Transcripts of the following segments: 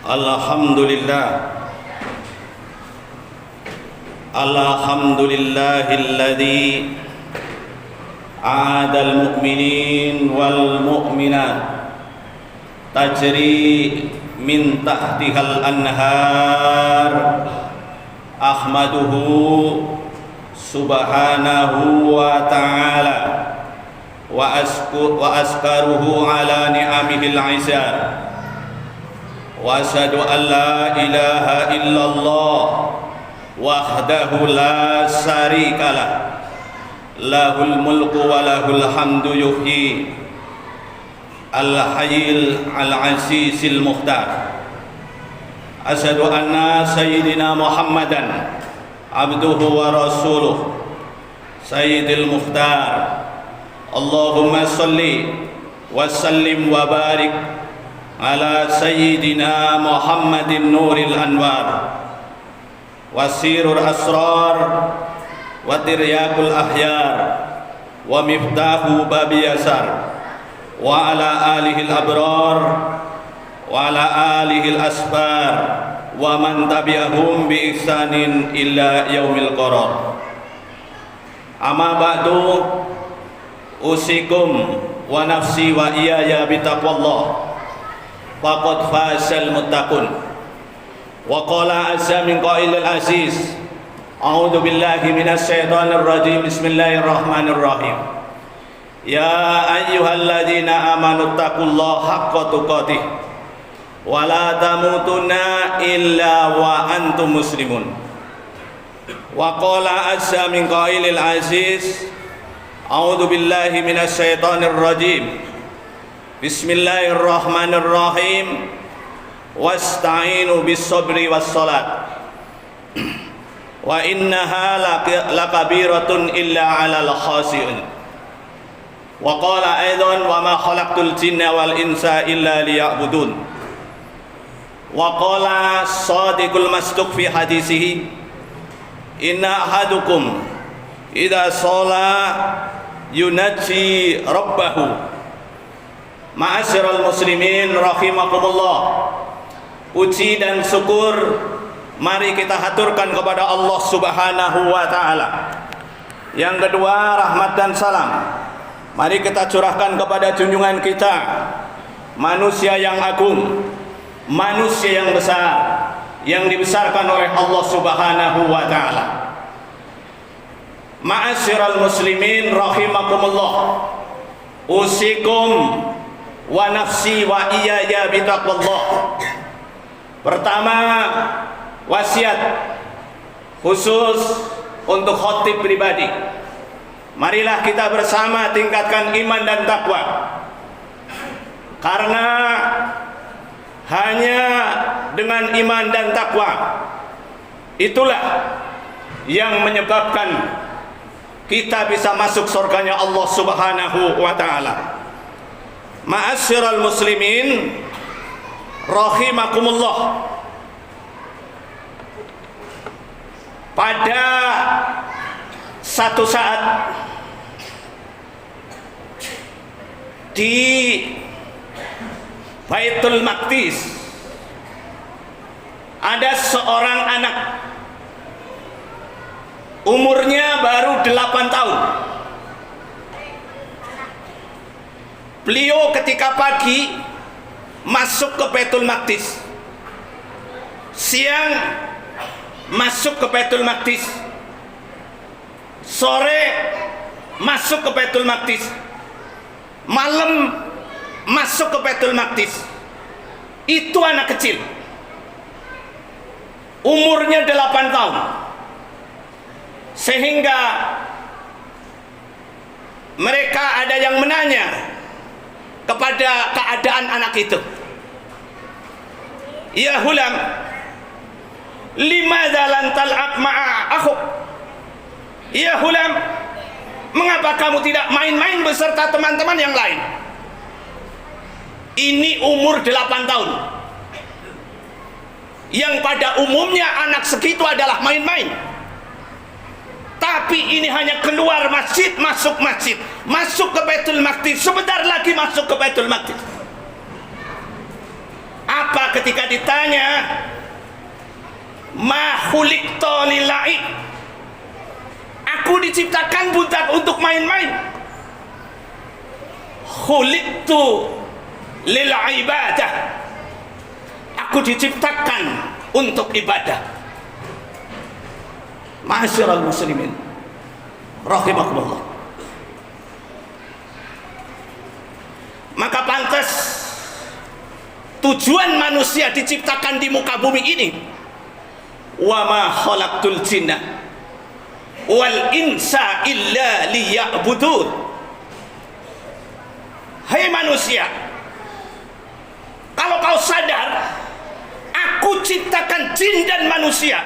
Alhamdulillah, alhamdulillahilladzi a'adal mu'minin wal mu'minat tajri min tahtihal anhar. Ahmaduhu subhanahu wa ta'ala wa askaruhu ala ni'amihil izar. Wa asyhadu an la ilaha illallah wahdahu la syarikalah, lahul mulku wa lahul hamdu yuhyi al-hayyil al-azizil muhtar. Asyhadu anna sayyidina Muhammadan abduhu wa rasuluh sayyidil muhtar. Allahumma salli wa sallim wa barik ala sayyidina Muhammadin nuril anwar wasirul asrar wa tiryakul ahyar wa miftahu babi yasar wa ala alihil abrar wa ala alihil asfar wa man tabi'ahum bi ihsanin illa yaumil qarar. Amma ba'du, usikum wa nafsi wa iyaya bitaqwallah faqad fazal muttaqun. Wa qala azza min qailil aziz, a'udzu billahi minasy syaithanir rajim, bismillahirrahmanirrahim. Ya ayyuhalladzina amanu taqullaha haqqa tuqatih wa la tamutunna illa wa antum muslimun. Wa qala azza min qailil aziz, a'udzu billahi minasy syaithanir rajim, bismillahirrahmanirrahim. Wasta'inu bis sabri was salat wa innaha lakabiratun illa 'alal khashi'in. Wa qala aidan wa ma khalaqtul jinna wal insa illa liya'budun. Wa qala shadiqul masduq fi hadisihi, inna ahadukum idza shalla yunaji rabbahu. Ma'asyiral muslimin rahimakumullah, puji dan syukur mari kita haturkan kepada Allah Subhanahu wa ta'ala. Yang kedua, rahmat dan salam mari kita curahkan kepada junjungan kita, manusia yang agung, manusia yang besar, yang dibesarkan oleh Allah Subhanahu wa ta'ala. Ma'asyiral muslimin rahimakumullah, usikum wa nafsi wa iyaya bitaqwallah. Pertama, wasiat khusus untuk khotib pribadi. Marilah kita bersama tingkatkan iman dan takwa, karena hanya dengan iman dan takwa itulah yang menyebabkan kita bisa masuk surganya Allah Subhanahu wa ta'ala. Ma'asyiral muslimin rahimakumullah, pada satu saat di Baitul Maqdis ada seorang anak, umurnya baru 8 tahun. Beliau ketika pagi masuk ke Baitul Maqdis, siang masuk ke Baitul Maqdis, sore masuk ke Baitul Maqdis, malam masuk ke Baitul Maqdis. Itu anak kecil, umurnya 8 tahun. Sehingga mereka ada yang menanya kepada keadaan anak itu, ya hulam, limadza lan tal'ab ma'a akhuk. Ya hulam, mengapa kamu tidak main-main beserta teman-teman yang lain? Ini umur 8 tahun, yang pada umumnya anak segitu adalah main-main. Tapi ini hanya keluar masjid, masuk ke Baitul Maqdis, sebentar lagi masuk ke Baitul Maqdis. Apa ulama ketika ditanya, ma khuliqta lil la'ib, aku diciptakan bukan untuk main-main. Khuliqtu lil ibadah, aku diciptakan untuk ibadah. Ma'asyiral muslimin rahimakumullah. Maka pantas tujuan manusia diciptakan di muka bumi ini, wa ma khalaqtul jinna wal insa illa liya'budun. Hai manusia, kalau kau sadar, aku ciptakan jin dan manusia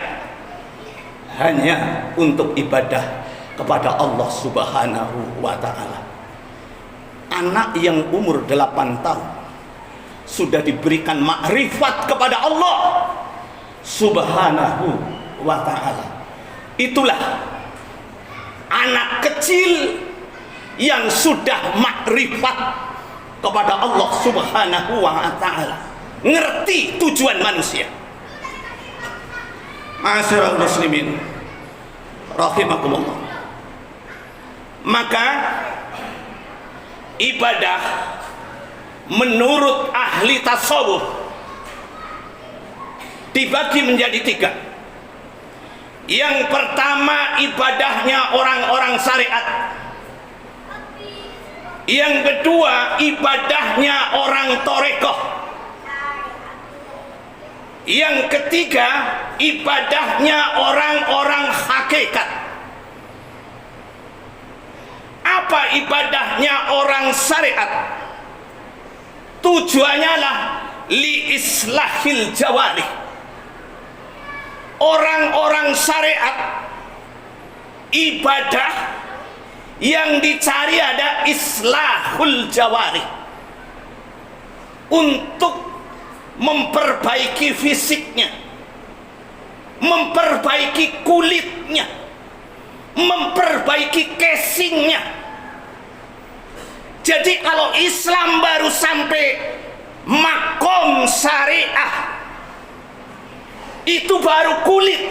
hanya untuk ibadah kepada Allah Subhanahu wa ta'ala. Anak yang umur 8 tahun sudah diberikan makrifat kepada Allah Subhanahu wa ta'ala. Itulah anak kecil yang sudah makrifat kepada Allah Subhanahu wa ta'ala, ngerti tujuan manusia. Ma'asyiral muslimin rahimakumullah. Maka ibadah menurut ahli tasawuf dibagi menjadi 3. Yang pertama, ibadahnya orang-orang syariat. Yang kedua, ibadahnya orang torekoh. Yang ketiga, ibadahnya orang-orang hakikat. Apa ibadahnya orang syariat? Tujuannya lah li islahil jawarih. Orang-orang syariat ibadah yang dicari ada islahul jawarih, untuk memperbaiki fisiknya, memperbaiki kulitnya, memperbaiki casingnya. Jadi kalau Islam baru sampai makom syariah, itu baru kulit.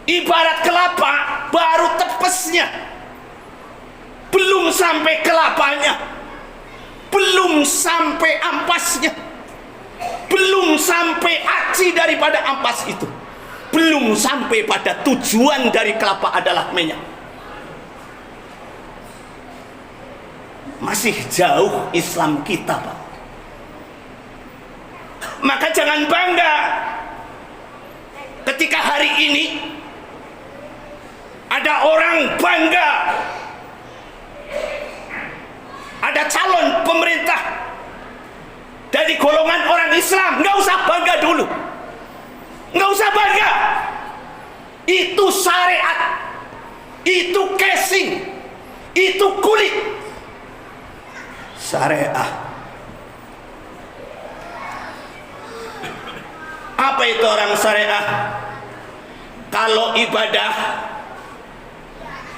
Ibarat kelapa, baru tepesnya, belum sampai kelapanya, belum sampai ampasnya, belum sampai aci daripada ampas itu, belum sampai pada tujuan dari kelapa adalah minyak. Masih jauh Islam kita, Pak. Maka jangan bangga ketika hari ini ada orang bangga, ada calon pemerintah dari golongan orang Islam. Nggak usah bangga dulu, nggak usah bangga. Itu syariat, itu casing, itu kulit syariah. Apa itu orang syariah? Kalau ibadah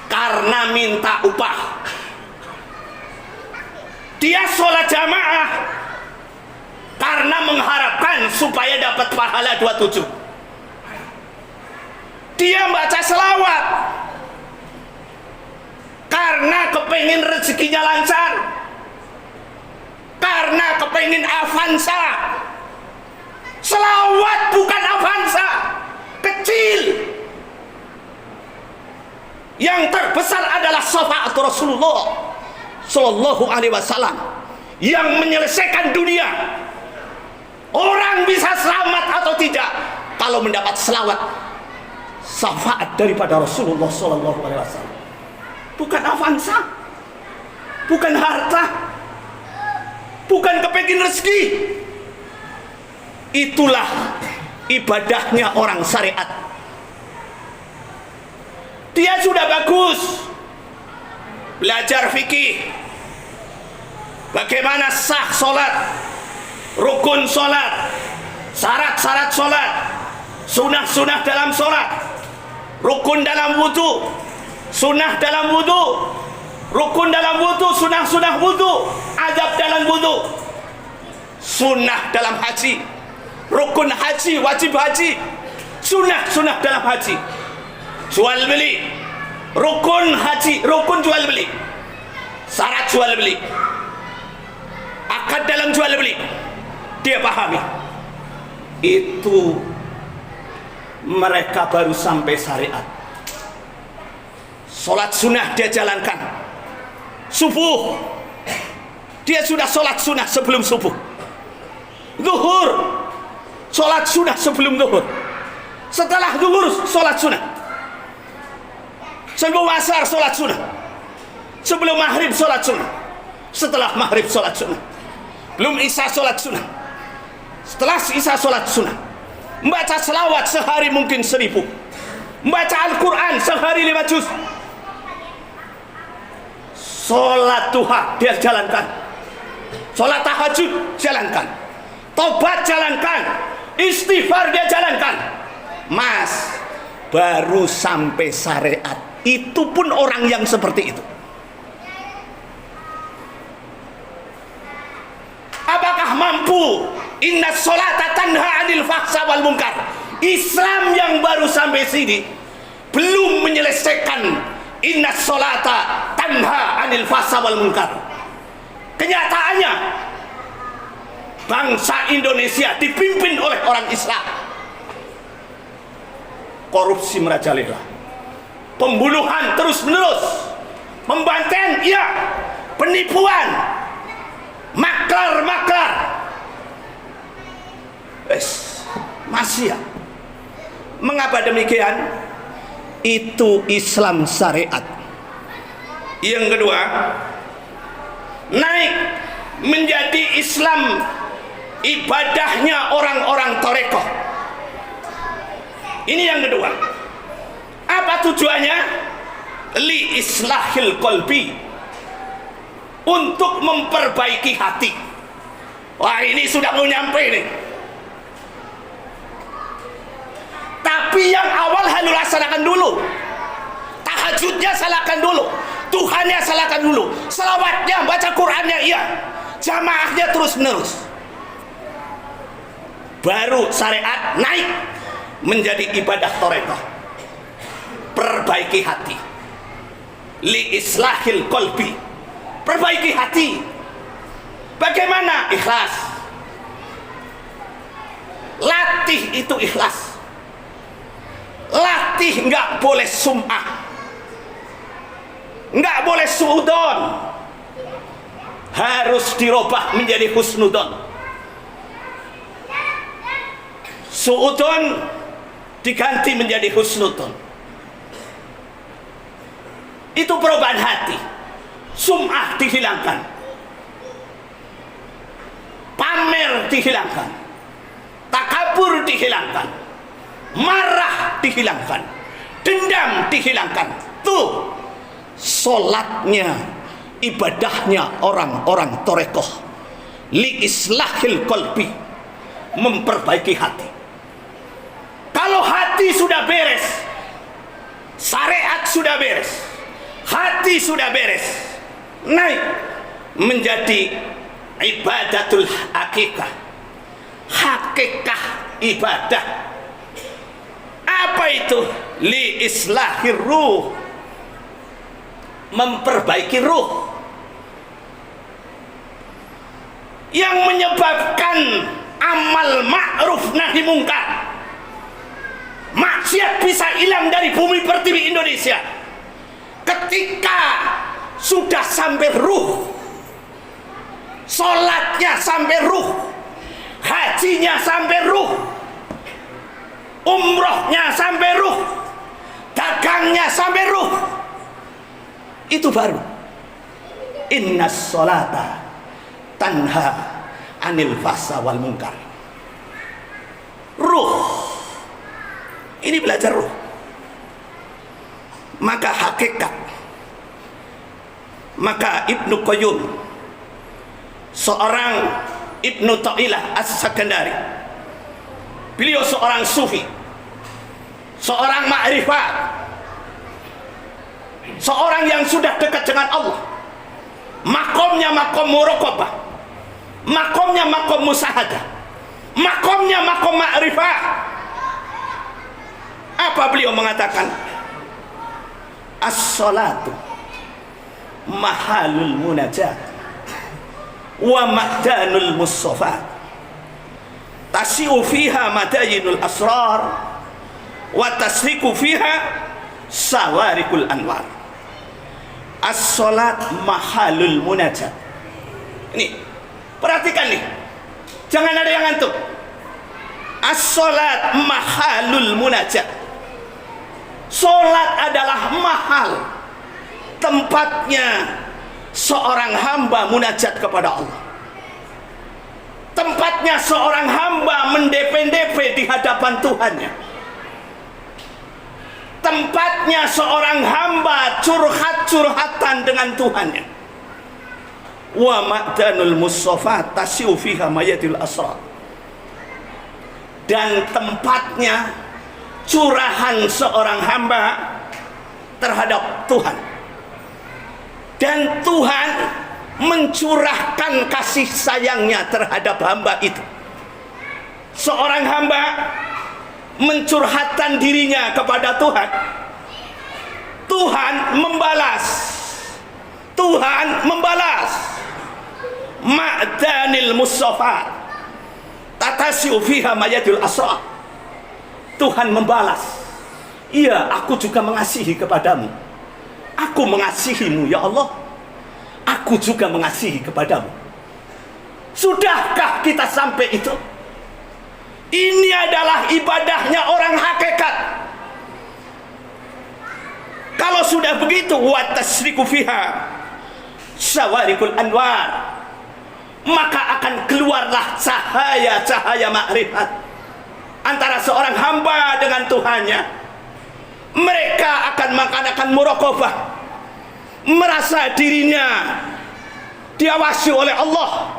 karena minta upah, dia sholat jamaah karena mengharapkan supaya dapat pahala 27. Dia baca selawat karena kepengen rezekinya lancar, karena kepengen Avanza. Selawat bukan Avanza, kecil. Yang terbesar adalah syafaat Rasulullah Sallallahu Alaihi Wasallam yang menyelesaikan dunia. Orang bisa selamat atau tidak kalau mendapat selawat, syafaat daripada Rasulullah Sallallahu Alaihi Wasallam. Bukan Avanza, bukan harta, bukan kepengen rezeki. Itulah ibadahnya orang syariat. Dia sudah bagus belajar fikih, bagaimana sah solat, rukun solat, syarat-syarat solat, sunah-sunah dalam solat, rukun dalam wudu, sunah dalam wudu, rukun dalam wudu, sunah-sunah wudu, adab dalam wudu. sunnah dalam haji, rukun haji, wajib haji, sunnah dalam haji, jual beli, rukun haji, rukun jual beli, syarat jual beli, akad dalam jual beli, dia pahami. Itu mereka baru sampai syariat. Sholat sunnah dia jalankan. Subuh dia sudah sholat sunnah sebelum subuh. Zuhur sholat sunnah sebelum zuhur. Setelah zuhur sholat sunnah. Sebelum asar sholat sunnah. Sebelum maghrib sholat sunnah. Setelah maghrib sholat sunnah. Belum isya sholat sunnah. Setelah isya sholat sunnah. Membaca selawat sehari mungkin 1000. Membaca Al-Quran sehari 5 juz. Sholat duha dia jalankan. Sholat tahajud jalankan. Tobat jalankan. Istighfar dia jalankan. Mas, baru sampai syariat. Itu pun orang yang seperti itu. Apakah mampu? Inna sholata tanha anil fahsya wal munkar. Islam yang baru sampai sini belum menyelesaikan inna sholata tanha anil fahsya wal munkar. Kenyataannya bangsa Indonesia dipimpin oleh orang Islam. Korupsi merajalela, pembunuhan terus menerus, pembantaian iya, penipuan, maklar masih ya. Mengapa demikian? Itu Islam syariat. Yang kedua, naik menjadi Islam ibadahnya orang-orang Torekoh. Ini yang kedua. Apa tujuannya? Li islahil qalbi, untuk memperbaiki hati. Wah, ini sudah mau nyampe nih. Tapi yang awal harus laksanakan dulu. Tahajudnya salahkan dulu, Tuhannya salahkan dulu, selawatnya, baca Qurannya iya, jamaahnya terus menerus. Baru syariat naik menjadi ibadah torekoh. Perbaiki hati. Li islahil qalbi, perbaiki hati. Bagaimana? Ikhlas. Latih itu ikhlas. Latih, nggak boleh sum'ah, nggak boleh suudon, harus dirubah menjadi husnudon. Suudon diganti menjadi husnudon. Itu perubahan hati. Sum'ah dihilangkan, pamer dihilangkan, takabur dihilangkan, marah dihilangkan, dendam dihilangkan. Tuh solatnya, ibadahnya orang-orang torekoh. Li islahil qalbi, memperbaiki hati. Kalau hati sudah beres, syariat sudah beres, hati sudah beres, naik menjadi ibadatul hakikah. Hakikah ibadah. Apa itu? Li islahir ruh, memperbaiki ruh. Yang menyebabkan amal ma'ruf nahi mungkar, maksiat bisa hilang dari bumi pertiwi Indonesia ketika sudah sampai ruh. Sholatnya sampai ruh, hajinya sampai ruh, umrohnya sampai ruh, dagangnya sampai ruh. Itu baru inna sholata tanha anil fahsya wal munkar. Ruh, ini belajar ruh. Maka hakikat, maka Ibnu Qayyum, seorang Ibnu Ta'ilah As-Sakandari, beliau seorang sufi, seorang ma'rifat, seorang yang sudah dekat dengan Allah. Makomnya makom muraqabah, makomnya makom musyahadah, makomnya makom ma'rifah. Apa beliau mengatakan? As-salatu mahalul munajat wa ma'danul mussafat, tasi'u fiha madayinul asrar wa tasriku fiha sawarikul anwar. As-salat mahalul munajat. Ini perhatikan nih, jangan ada yang ngantuk. As-salat mahalul munajat. Salat adalah mahal, tempatnya seorang hamba munajat kepada Allah, tempatnya seorang hamba mendepe-depe di hadapan Tuhannya, tempatnya seorang hamba curhat-curhatan dengan Tuhannya. Wa ma'danul mussafat tasiu fiha mayatil asrar, dan tempatnya curahan seorang hamba terhadap Tuhan, dan Tuhan mencurahkan kasih sayangnya terhadap hamba itu. Seorang hamba mencurhatkan dirinya kepada Tuhan, Tuhan membalas, Tuhan membalas. Ma'danil mussafat tatasiu fiha mayatul asra. Tuhan membalas, iya, aku juga mengasihi kepadamu, aku mengasihimu ya Allah, aku juga mengasihi kepadamu. Sudahkah kita sampai itu? Ini adalah ibadahnya orang hakikat. Kalau sudah begitu, wa tasriku fiha sawarikul anwar, maka akan keluarlah cahaya-cahaya makrifat antara seorang hamba dengan Tuhannya. Mereka akan muraqabah, merasa dirinya diawasi oleh Allah.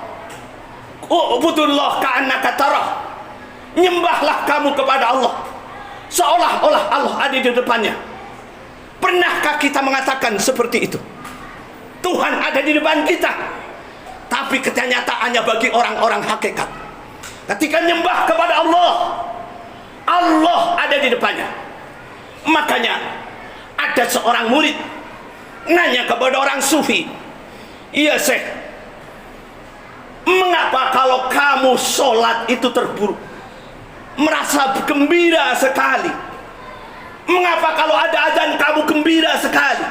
Ubudullah ka'annaka tarah, nyembahlah kamu kepada Allah seolah-olah Allah ada di depannya. Pernahkah kita mengatakan seperti itu? Tuhan ada di depan kita, tapi kenyataannya bagi orang-orang hakikat, ketika nyembah kepada Allah, Allah ada di depannya. Makanya ada seorang murid nanya kepada orang sufi, iya Syekh, mengapa kalau kamu sholat itu terburuk, merasa gembira sekali? Mengapa kalau ada azan kamu gembira sekali?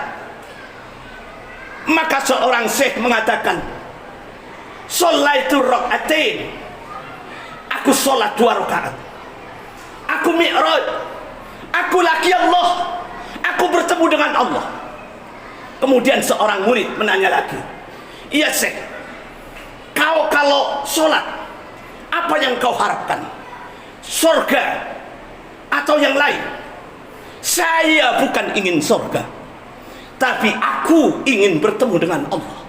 Maka seorang syekh mengatakan, sholaitu rak'atain, aku sholat 2 rakaat, aku mi'raj, aku laki Allah, aku bertemu dengan Allah. Kemudian seorang murid menanya lagi, iya Syekh, kau kalau sholat, apa yang kau harapkan? Surga atau yang lain? Saya bukan ingin surga, tapi aku ingin bertemu dengan Allah.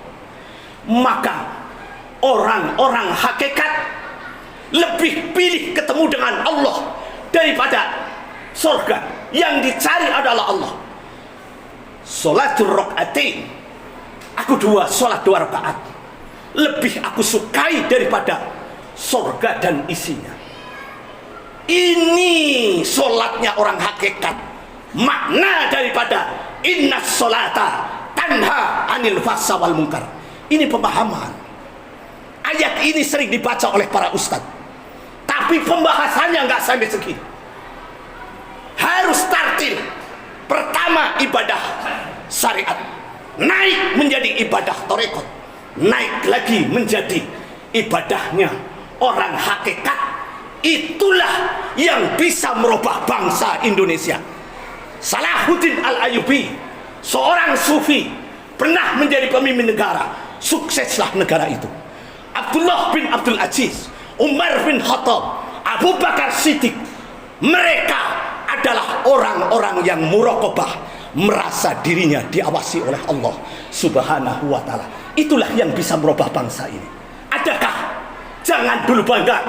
Maka orang-orang hakikat lebih pilih ketemu dengan Allah daripada surga. Yang dicari adalah Allah. Sholatul rak'atain, aku sholat 2 rakaat, lebih aku sukai daripada surga dan isinya. Ini sholatnya orang hakikat. Makna daripada inna sholata tanha anil fahsya wal munkar. Ini pemahaman. Ayat ini sering dibaca oleh para ustadz, tapi pembahasannya nggak sampai segini. Harus tartil. Pertama ibadah syariat, naik menjadi ibadah tarekat, naik lagi menjadi ibadahnya orang hakikat. Itulah yang bisa merubah bangsa Indonesia. Salahuddin Al-Ayyubi, seorang sufi, pernah menjadi pemimpin negara, sukseslah negara itu. Abdullah bin Abdul Aziz, Umar bin Khattab, Abu Bakar Siddiq, mereka adalah orang-orang yang muraqabah, merasa dirinya diawasi oleh Allah Subhanahu wa ta'ala. Itulah yang bisa merubah bangsa ini. Adakah? Jangan dulu bangga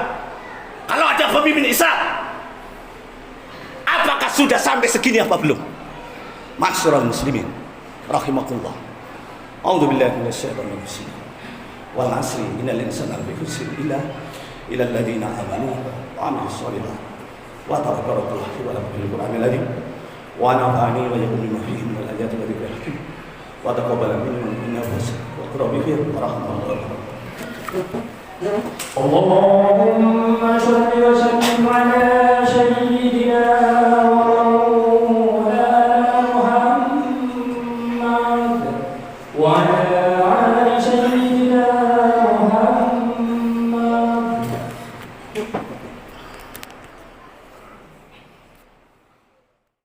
kalau ada pemimpin Islam. Apakah sudah sampai segini apa belum? Ma'asyiral muslimin rahimakumullah. A'udzubillahi minasyaitonir rajim. wal 'asri innal insana lafi khusr illa alladziina aamanu wa 'amilus shalihaat wa tawakkalu 'alal qur'anil 'azim wa nafa'ani wa iyyakum bima fihi minal ayati wa dzikril hakim wa taqabbal minni innahu wa qurbi fi rahmatullah. Allahumma shalli wa sallim ala sayyidina wa maulana Muhammad wa ala